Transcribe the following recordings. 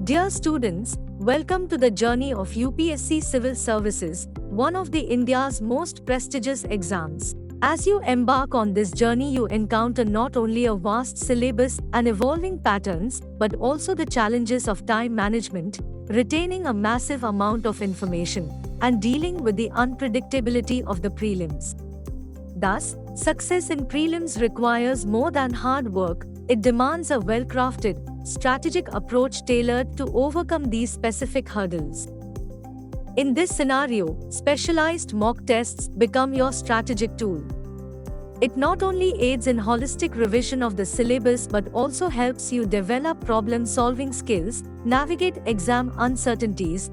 Dear students, welcome to the journey of UPSC Civil Services, one of the India's most prestigious exams. As you embark on this journey, you encounter not only a vast syllabus and evolving patterns, but also the challenges of time management, retaining a massive amount of information, and dealing with the unpredictability of the prelims. Thus, success in prelims requires more than hard work. It demands a well-crafted, strategic approach tailored to overcome these specific hurdles. In this scenario, specialized mock tests become your strategic tool. It not only aids in holistic revision of the syllabus but also helps you develop problem-solving skills, navigate exam uncertainties,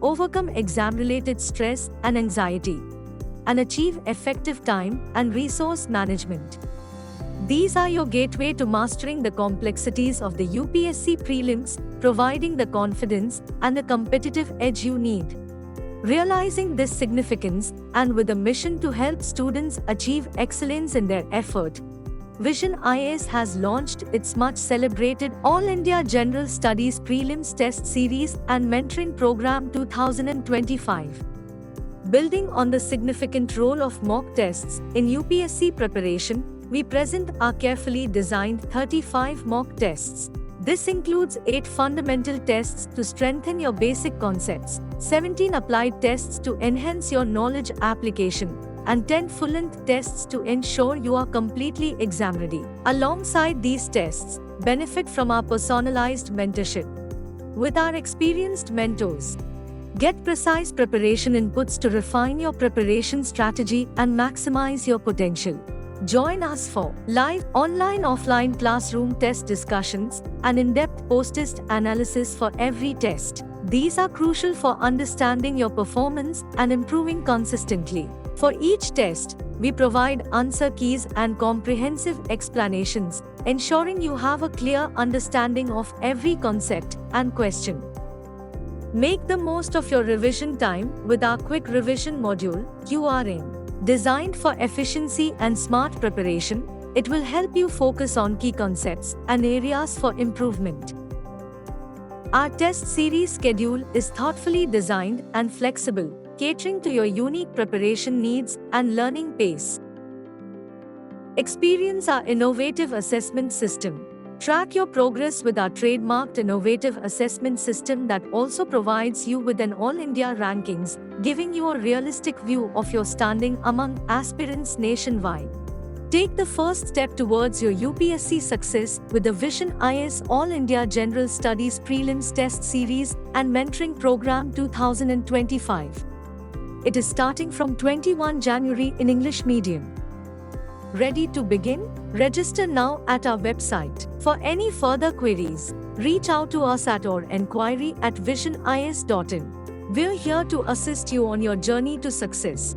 overcome exam-related stress and anxiety, and achieve effective time and resource management. These are your gateway to mastering the complexities of the UPSC prelims, providing the confidence and the competitive edge you need. Realizing this significance, and with a mission to help students achieve excellence in their effort, Vision IAS has launched its much-celebrated All India General Studies Prelims Test Series and Mentoring Program 2025. Building on the significant role of mock tests in UPSC preparation, we present our carefully designed 35 mock tests. This includes 8 fundamental tests to strengthen your basic concepts, 17 applied tests to enhance your knowledge application, and 10 full-length tests to ensure you are completely exam ready. Alongside these tests, benefit from our personalized mentorship. With our experienced mentors, get precise preparation inputs to refine your preparation strategy and maximize your potential. Join us for live, online, offline classroom test discussions and in-depth post-test analysis for every test. These are crucial for understanding your performance and improving consistently. For each test, we provide answer keys and comprehensive explanations, ensuring you have a clear understanding of every concept and question. Make the most of your revision time with our quick revision module, QRM. Designed for efficiency and smart preparation, it will help you focus on key concepts and areas for improvement. Our test series schedule is thoughtfully designed and flexible, catering to your unique preparation needs and learning pace. Experience our innovative assessment system. Track your progress with our trademarked innovative assessment system that also provides you with an all-India rankings, giving you a realistic view of your standing among aspirants nationwide. Take the first step towards your UPSC success with the Vision IAS All India General Studies Prelims Test Series and Mentoring Program 2025. It is starting from 21 January in English medium. Ready to begin? Register now at our website. For any further queries, reach out to us at or enquiry@visionis.in. We're here to assist you on your journey to success.